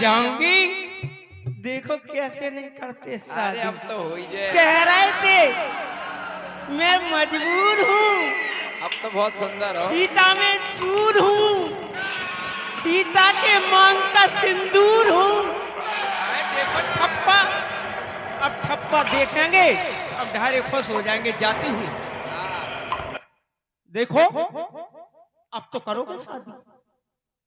जाऊंगी। देखो कैसे नहीं करते शादी। अब तो हो ही जाए। कह रहे थे मैं मजबूर हूँ, अब तो बहुत सुंदर हो। सीता में चूर हूँ, सीता के मांग का सिंदूर हूँ। देखो ठप्पा, अब ठप्पा देखेंगे अब ढारे खुश हो जाएंगे। जाती हूँ। देखो अब तो करोगे शादी।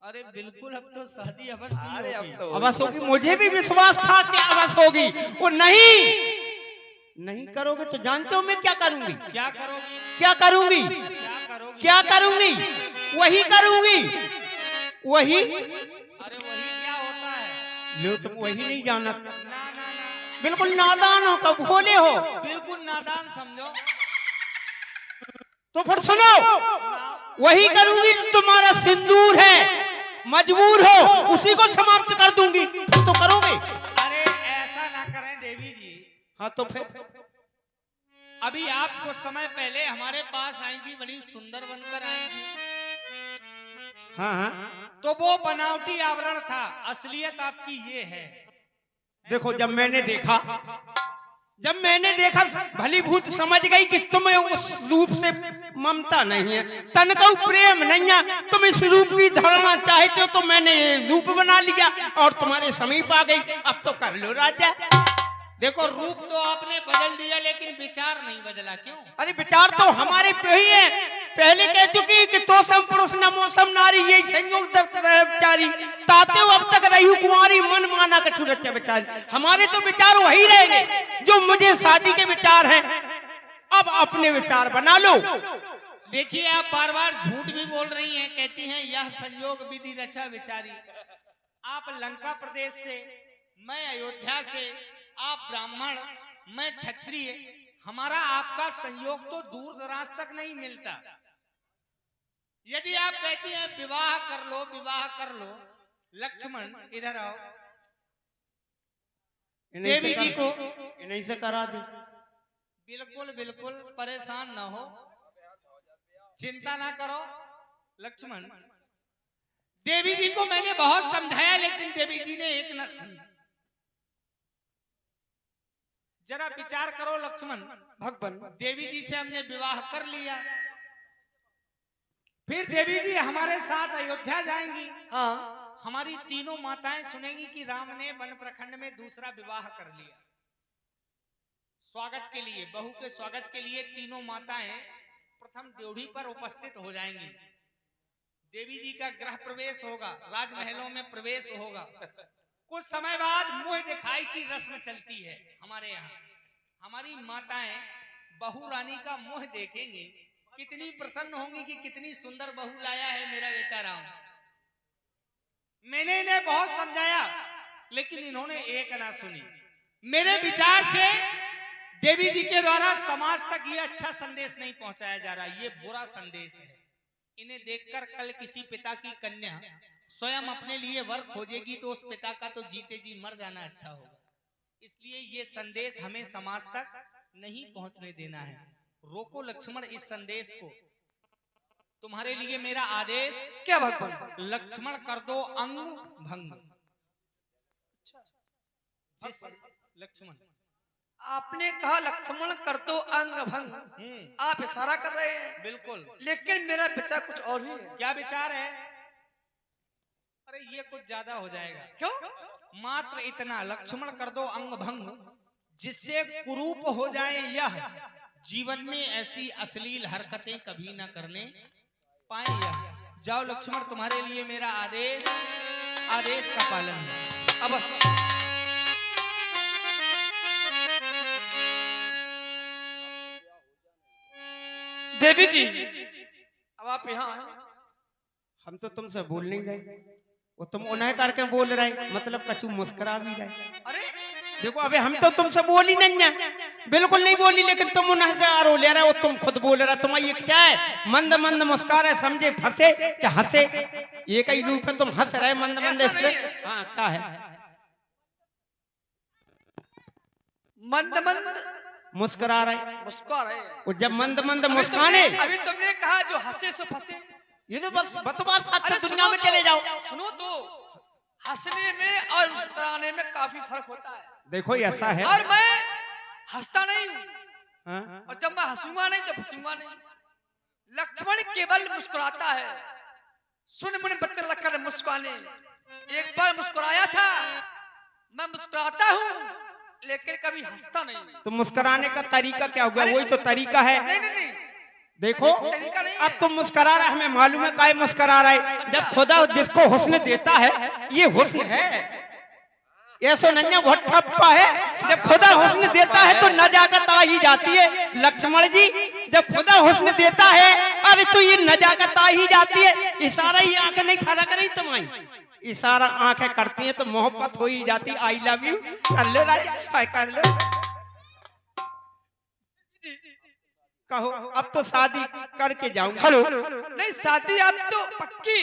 अरे बिल्कुल, अब तो शादी अवश्य अरे अब होगी। तो अवश्य होगी। मुझे भी विश्वास था कि अवश्य होगी। और नहीं करोगे तो जानते हो मैं क्या करूंगी। क्या करोगी? क्या करूंगी? क्या करोगी? क्या करूंगी? वही करूंगी। वही। अरे वही क्या होता है? लो तुम वही नहीं जाना। ना ना ना, बिल्कुल नादान हो, कब भोले हो। बिल्कुल नादान समझो। तो फिर सुनो, वही करूंगी तुम्हारा सिंदूर है। मजबूर हो, उसी को समाप्त कर दूंगी। तो करोगे? अरे ऐसा ना करें देवी जी। हाँ तो फिर अभी आप कुछ समय पहले हमारे पास आई थी, बड़ी सुंदर बनकर आई थी। हाँ तो वो बनावटी आवरण था, असलियत आपकी ये है। देखो जब मैंने देखा भली भूत समझ गई कि तुम्हें उस रूप से ममता नहीं है, तन का प्रेम नहीं है, तुम इस रूप की धारणा चाहते हो, तो मैंने ये रूप बना लिया और तुम्हारे समीप आ गई। अब तो कर लो राजा। देखो रूप तो आपने बदल दिया, लेकिन विचार नहीं बदला। क्यों? अरे विचार तो हमारे पे ही है। पहले कह चुकी कि तो सम पुरुष न मौसम नारी, यही संयोग बेचारी ताते अब तक रही कुंवारी, मन माना कछु रचा बेचारी। हमारे तो विचार वही रहेंगे जो मुझे शादी के विचार हैं। अब अपने विचार बना लो। देखिए आप बार बार झूठ भी बोल रही हैं, कहती हैं यह संयोग विधि रचा विचारी। आप लंका प्रदेश से, मैं अयोध्या से, आप ब्राह्मण, मैं क्षत्रिय, हमारा आपका संयोग तो दूर दराज तक नहीं मिलता। यदि आप कहती हैं विवाह कर लो, विवाह कर लो, लक्ष्मण इधर आओ, देवी जी को इन्हीं से करा दी। बिल्कुल बिल्कुल परेशान ना हो, चिंता ना करो लक्ष्मण। देवी जी को मैंने बहुत समझाया, लेकिन देवी जी ने एक न। जरा विचार करो लक्ष्मण। भगवान देवी जी से हमने विवाह कर लिया, फिर देवी जी हमारे साथ अयोध्या जाएंगी। हाँ हमारी तीनों माताएं सुनेंगी कि राम ने वन प्रखंड में दूसरा विवाह कर लिया। स्वागत के लिए, बहू के स्वागत के लिए तीनों माताएं प्रथम ड्योढ़ी पर उपस्थित हो जाएंगी। देवी जी का गृह प्रवेश होगा, राजमहलों में प्रवेश होगा। कुछ समय बाद मुंह दिखाई की रस्म चलती है हमारे यहाँ। हमारी माताएं बहू रानी का मुंह देखेंगी, कितनी प्रसन्न होंगी कि कितनी सुंदर बहू लाया है मेरा बेटा राम। मैंने इन्हें बहुत समझाया, लेकिन इन्होंने एक ना सुनी। मेरे विचार से देवी जी के द्वारा समाज तक ये अच्छा संदेश नहीं पहुंचाया जा रहा, ये बुरा संदेश है। इन्हें देखकर कल किसी पिता की कन्या स्वयं अपने लिए वर खोजेगी, तो उस पिता का तो जीते जी मर जाना अच्छा होगा। इसलिए ये संदेश हमें समाज तक नहीं पहुंचने देना है। रोको लक्ष्मण इस संदेश को। तुम्हारे लिए मेरा आदेश। क्या भगवान? लक्ष्मण कर दो अंग भंग। जिस लक्ष्मण आपने कहा लक्ष्मण कर दो अंग भंग, आप इशारा कर रहे हैं। बिल्कुल, लेकिन मेरा विचार कुछ और ही है। क्या विचार है? अरे ये कुछ ज्यादा हो जाएगा। क्यों? मात्र इतना, लक्ष्मण कर दो अंग भंग, जिससे कुरूप हो जाए यह, जीवन में ऐसी अश्लील हरकतें कभी ना करने पाए यह। जाओ लक्ष्मण, तुम्हारे लिए मेरा आदेश, आदेश का पालन है अवश्य। देवी जी अब आप यहाँ आए। हम तो तुमसे बोल नहीं रहे, वो तुम उन्हें करके बोल रहे, मतलब कछु मुस्कुरा भी रहे। अरे देखो अबे हम तो तुमसे बोली नहीं है, बिल्कुल नहीं बोली, लेकिन तुम उन्हें से आरो ले रहे हो। तुम खुद बोल रहे, तुम्हारी ये क्या है? मंद मंद मुस्कारा, समझे फंसे क्या हंसे? ये कई रूप है, तुम हंस रहे मंद मंद इससे। हाँ क्या है? मंद मंद मुस्कुरा रहे, मुस्कुरा रहे। और जब मंद मंद मुस्काने, अभी तुमने कहा जो हंसे सो फंसे। ये तो बस बतबास सत्य अरे दुनिया में चले जाओ। सुनो तो, हंसने में और मुस्कुराने में काफी फर्क होता है। देखो ये ऐसा है। और मैं हंसता नहीं हूँ, हाँ? और जब मैं हंसूंगा नहीं तो हंसूंगा नहीं। लक्ष्मण केवल मुस्कुराता है। सुन मुन बच्चे लखन मुस्कुराने, एक बार मुस्कुराया था। मैं मुस्कुराता हूँ लेकिन कभी हंसता नहीं। तो मुस्कुराने का तरीका क्या होगा? अरे, वही तो तरीका है। नहीं नहीं नहीं, देखो तरीका नहीं अब है। तुम मुस्कुरा रहा है, हमें मालूम है काय मुस्कुरा रहा है। जब खुदा जिसको हुस्न देता है ये हुस्न है, ऐसा नन्या बहुत ठप्पा है। जब खुदा हुस्न देता है तो नजाकत आ ही जाती है। लक्ष्मण जी जब खुदा हुस्न देता है अरे तो ये नजाकत आ ही जाती है। इशारा ही आंखें नहीं खड़ा करी तुम्हारी, इशारा आंखें करती हैं तो मोहब्बत हो ही जाती। आई लव यू कर लो राजा, हाय कर लो। कहो अब तो शादी करके जाऊंगा। हेलो नहीं, शादी अब तो पक्की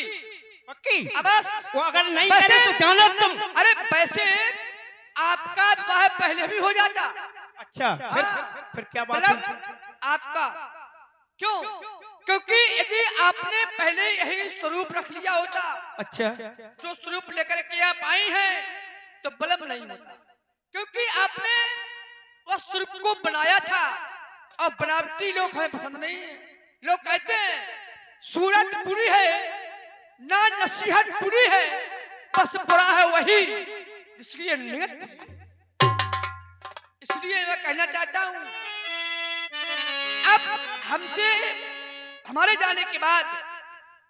पक्की। अब बस। वो अगर नहीं वैसे- करे तो जानो तुम। अरे वैसे आपका विवाह पहले भी हो जाता। अच्छा हाँ। फिर क्या बात मतलब है? आपका क्यों? क्योंकि यदि आपने पहले यही स्वरूप रख लिया होता, अच्छा जो स्वरूप लेकर के आप आई हैं, तो बलम नहीं होता। क्योंकि आपने उस स्वरूप को बनाया था, और बनावटी लोग हमें पसंद नहीं है। लोग कहते हैं सूरत बुरी है ना नसीहत बुरी है, बस बुरा है वही जिसकी ये नियत बुरी है। इसलिए मैं कहना चाहता हूं, अब हमसे हमारे जाने के बाद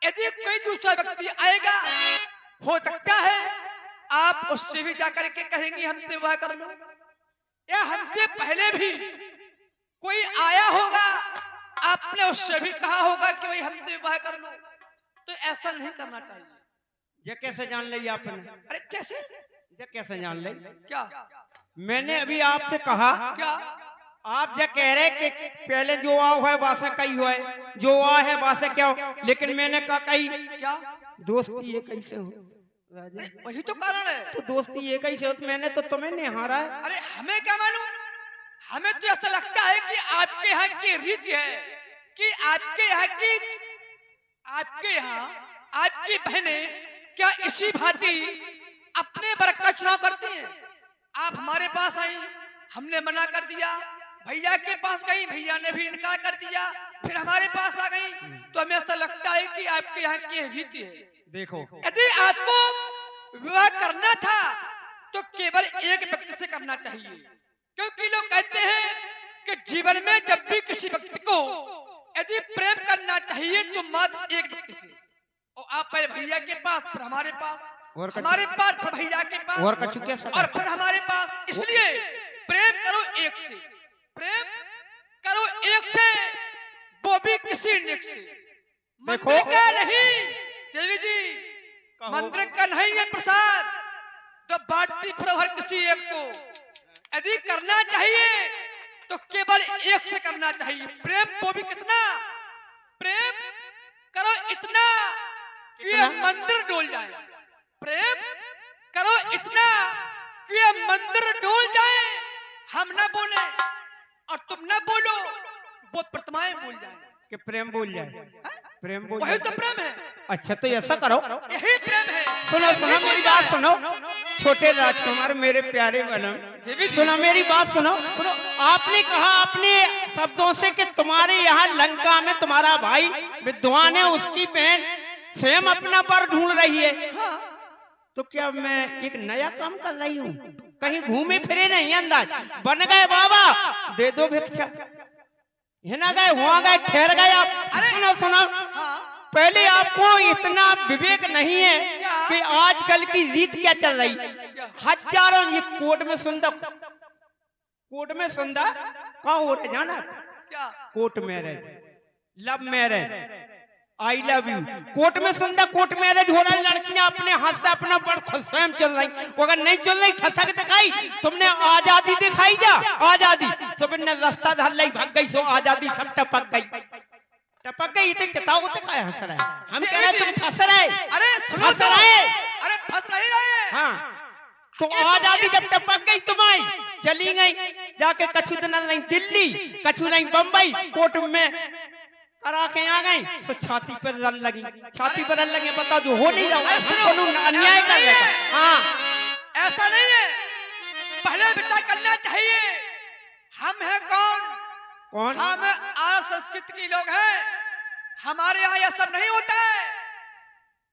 यदि कोई दूसरा व्यक्ति आएगा, हो सकता है आप उससे भी जाकर के कहेंगे हमसे विवाह कर लो, या हमसे पहले भी कोई आया होगा, आपने उससे भी कहा होगा कि भाई हमसे विवाह कर लो। तो ऐसा नहीं करना चाहिए। ये कैसे जान ली आपने? अरे कैसे? ये कैसे जान ली? क्या मैंने अभी आपसे कहा, क्या? आप जो कह रहे कि पहले जो आ हुआ है वासा कई हुआ है, जो आ है वासा क्या हो, लेकिन मैंने कहा कही क्या? दोस्ती ये कैसे हो राजा? अरे वही तो कारण है। तो दोस्ती ये कैसे हो? तो मैंने तो तुम्हें नहीं हारा है। अरे हमें क्या मालूम, हमें तो ऐसा लगता है कि आपके यहाँ की रीति है कि आपके यहाँ आपकी बहनें क्या इसी भांति अपने वर्ग का चुनाव करती हैं। आप हमारे पास आई, हमने मना कर दिया, भैया के पास गई, भैया ने भी इनकार कर दिया, फिर हमारे पास आ गई। तो हमें ऐसा लगता है कि आपके यहाँ की रीति है। देखो यदि आपको विवाह करना था तो केवल एक व्यक्ति से करना चाहिए, क्योंकि लोग कहते हैं कि जीवन में जब भी किसी व्यक्ति को यदि प्रेम करना चाहिए तो मात्र एक व्यक्ति से। और आप पहले भैया के पास, फिर हमारे पास, हमारे पास, फिर भैया के पास, और कछु कैसा? और फिर हमारे पास। इसलिए प्रेम करो एक से, प्रेम करो एक से, वो भी किसी नेक से। देखो। मंदिर का नहीं देवी जी, कहो। मंदिर का नहीं है प्रसाद तो बांटती फिरो हर किसी एक को। यदि करना चाहिए तो केवल एक से करना चाहिए प्रेम, वो भी कितना? प्रेम करो इतना कि ये मंदिर डोल जाए। प्रेम करो इतना कि ये मंदिर डोल जाए। हम ना बोले और तुम ना बोलो, वो प्रतिमाएं बोल जाए। कि प्रेम बोल जाए, प्रेम बोल वही जाए। तो प्रेम है, अच्छा तो ऐसा करो, यही प्रेम है। सुनो सुनो मेरी बात सुनो, छोटे राजकुमार मेरे प्यारे बनम, सुनो मेरी बात सुनो। सुनो, आपने कहा अपने शब्दों से कि तुम्हारे यहाँ लंका में तुम्हारा भाई विद्वान है, उसकी बहन स्वयं अपना वर ढूंढ रही है। हाँ। तो क्या मैं एक नया काम कर रही हूँ? कहीं घूमे फिरे नहीं अंदाज बन गए बाबा दे दो भिक्षा, हिना गए हुआ गए ठहर गए आप। सुनो सुनो, हाँ। पहले आपको इतना विवेक नहीं है कि आजकल की रीत क्या चल रही। हजारों ये कोर्ट में सुंदर, कोर्ट में सुंदर कहाँ हो रहे जाना? क्या? Court marriage, love marriage, I love you, court में सुंदर कोर्ट मैरिज हो रहा है। लड़कियां अपने हाथ से अपना बड़ खुश स्वयं चल रही, अगर नहीं चल रही ठसक दिखाई, तुमने आजादी दिखाई जा आजादी, सुबह ने रास्ता धर ली भाग गई, सो आजादी सब टपक गई तो चताओ तो क्या हंस रहा है? हम कह रहे तुम फंस रहे। अरे सुनो फंस रहे। अरे फंस नहीं रहे। हाँ तो आजादी जब टपक गई तुम आई, चली गई जाके कछु दिन नहीं दिल्ली, कछु नहीं बम्बई, कोर्ट में और आंखें आ गई तो छाती पर रन लगी, छाती पर रन लगे, बताओ जो हो नहीं जाओ अन्याय कर रहे हैं। हाँ ऐसा नहीं है, पहले विचार करना चाहिए हम हैं कौन। कौन? हम आर्य संस्कृति के लोग हैं, हमारे यहाँ यह सब नहीं होता है,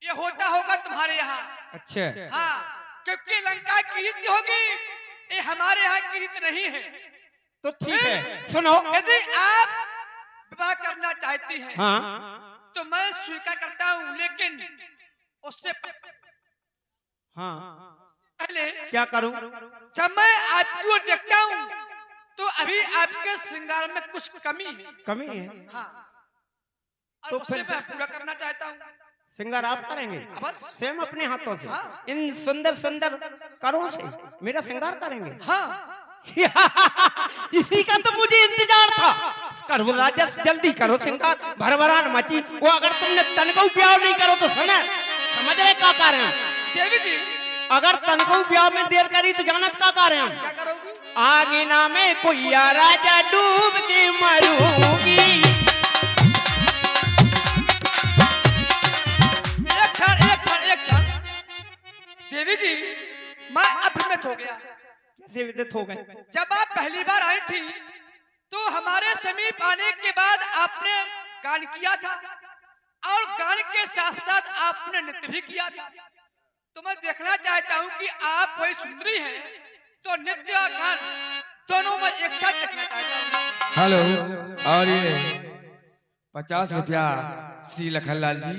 ये होता होगा तुम्हारे यहाँ। अच्छा हाँ, क्योंकि लंका की रीति होगी, ये हमारे यहाँ की रीति नहीं है। तो ठीक है, सुनो, यदि आप विवाह करना चाहती हैं हाँ तो मैं स्वीकार करता हूँ, लेकिन उससे हाँ पहले क्या करूं? जब मैं आपकी ओर देखता हूँ तो अभी आपके श्रृंगार में कुछ कमी है। कमी है? हाँ, और तो उससे फिर मैं पूरा करना चाहता हूँ। श्रृंगार आप करेंगे? बस स्वयं अपने हाथों से हाँ। इन सुंदर सुंदर करों से मेरा श्रृंगार करेंगे? हाँ, इसी का तो मुझे इंतजार था। करो राजा, जल्दी करो श्रृंगार, भरभरान मची। वो अगर तुमने तन को ब्याह नहीं करो तो समझ रहे क्या कर रहे हैं देवी जी? अगर तन को ब्याह में देर करी तो जानत क्या कर रहे हैं क्या करोगी? आगे ना में कोई राजा डूब के मरूंगी। एक क्षण देवी जी, मैं अभ्रमित हो गया। कैसे विदित हो गए? जब आप पहली बार आई थी तो हमारे समीप आने के बाद आपने गान किया था, और गान के साथ साथ आपने नृत्य भी किया था। तो मैं देखना चाहता हूँ कि आप वही सुंदरी हैं, तो नृत्य और गान दोनों में एक साथ देखना चाहता हूँ। हेलो, और ये 50 रुपया श्री लखनलाल जी,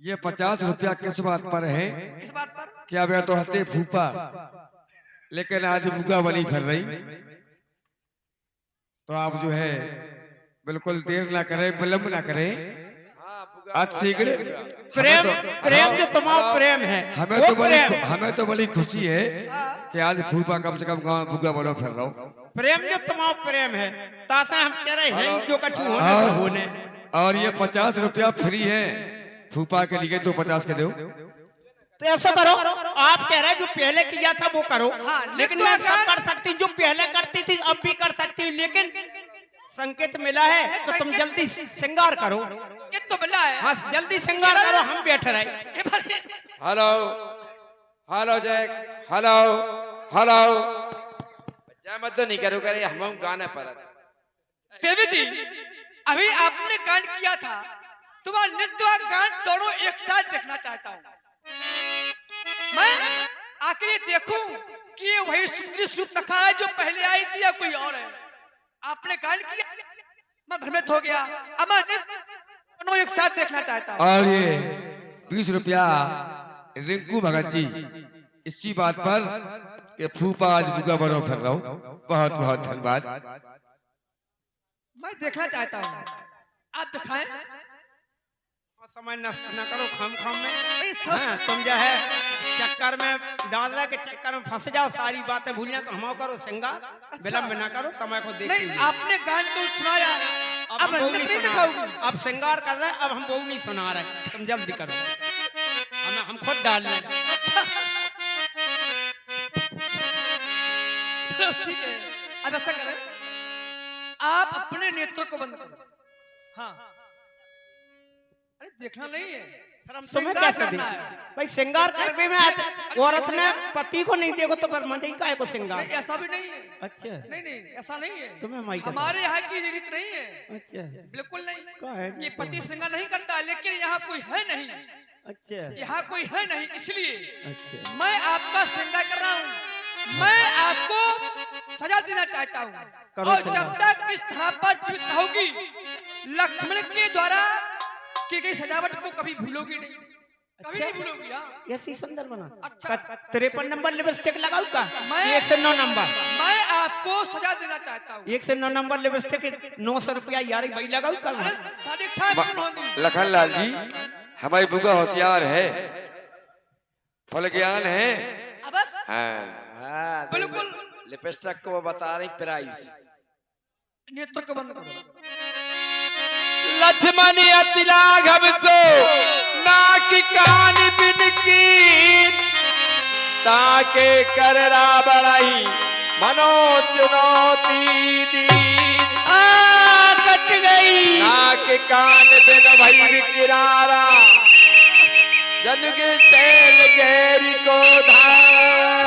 ये 50 रुपया किस बात पर है? इस बात पर क्या वे तो हते फूफा, लेकिन आज बुगा बनी फिर रही, तो आप जो है बिल्कुल देर ना करें, विलम्ब ना करें, आज शीघ्र। प्रेम, प्रेम जो तुम्हारा प्रेम है, हमें तो बड़ी खुशी है कि आज फूफा कम से कम गाँव बुगा बनो फिर रहा हूँ। प्रेम जो तुम्हारा प्रेम है, तासे हम कह रहे हैं जो कछु होने तो होने। और ये 50 रुपया फ्री है फूफा के लिए, तो 50 के दो। तो ऐसा करो, आप कह रहे हैं जो पहले किया था वो करो। हाँ, लेकिन मैं सब कर सकती हूँ, जो पहले करती थी अब भी कर सकती हूँ, लेकिन संकेत मिला है तो तुम जल्दी श्रृंगार करो। ये तो मिला है। हाँ जल्दी श्रृंगार करो, हम बैठ रहे। Hello hello Jack, hello hello, जय मत तो नहीं करो करे, हम गाने पर। देवी जी, अभी आपने गान किया था, तुम्हारा नृत्य और गान दोनों एक साथ देखना चाहता हूँ। मैं आखिर देखूं कि ये वही सुंदरी सूर्पनखा है जो पहले आई थी या कोई और है। आपने गान किया, मैं भ्रमित हो गया, अब मैं दोनों एक साथ देखना चाहता हूँ। और ये 20 रुपया रिंकू भगत जी, इसी बात पर ये फूफा आज बुगा बनो फिर रहा हूँ। बहुत बहुत धन्यवाद। मैं देखना चाहता हूँ, आप दिखाएं। समय नष्ट न करो खाम खाम में। नहीं, हाँ, तुम जो है चक्कर में डालने के चक्कर में फंस जाओ, सारी बातें भूल जाओ, तो हम करो श्रृंगार, विलम्ब न करो, समय को देखते नहीं, हुए। आपने गान तो सुनाया, अब अब हम बहु नहीं नृत्य सुना रहे, दिखाओगी। अब श्रृंगार कर रहे हैं, अब हम बहु नहीं सुना रहे, तुम जल्दी करो, हम खुद डाल लें। अच्छा, चलो ठीक है, अब ऐसा करें, आप अपने नेत्रों को बंद करो। हाँ, अरे देखना नहीं है, तुम्हें श्रृंगार कैसे करना दे है। भाई? श्रृंगार करने में औरत ने पति को नहीं देखो तो पर मजे का है को श्रृंगार। नहीं, ऐसा भी नहीं है। अच्छा, नहीं नहीं, ऐसा नहीं है, तुम्हें माइक हमारे यहाँ की रीत नहीं है, अच्छा बिल्कुल क्या नहीं। है? ये पति श्रृंगार नहीं करता, लेकिन यहाँ कोई है नहीं, अच्छा यहाँ कोई है नहीं, इसलिए अच्छा मैं आपका श्रृंगार कर रहा हूँ। मैं आपको सजा देना चाहता हूँ, करो और सजा। जब तक इस धरा पर जीवित रहोगी, लक्ष्मण के द्वारा की गई सजावट को कभी भूलोगी नहीं, कभी नहीं भूलोगी। हाँ, ऐसी सुंदर बना। अच्छा। 53 नंबर लिपस्टिक लगाऊ का? मैं 1 से 9 नंबर, मैं आपको सजा देना चाहता हूँ। 1 से 9 नंबर लिपस्टिक 900 रुपया यार भाई लगाऊ का? अरे सारी इच्छाएं पूर्ण होंगी। लखनलाल जी, हमारी बुगा होशियार है, फल ज्ञान है। अब बस हाँ, बिल्कुल। लिपस्टिक को वो बता रही प्राइस। नेत्र को बंद करो। लक्ष्मण अति लाघव सो नाक कान बिन की, ताके कर बड़ाई मनो चुनौती दी। कट गई। नाक कान बिन भई विकिरारा, जन के तेल गैरी को धारा।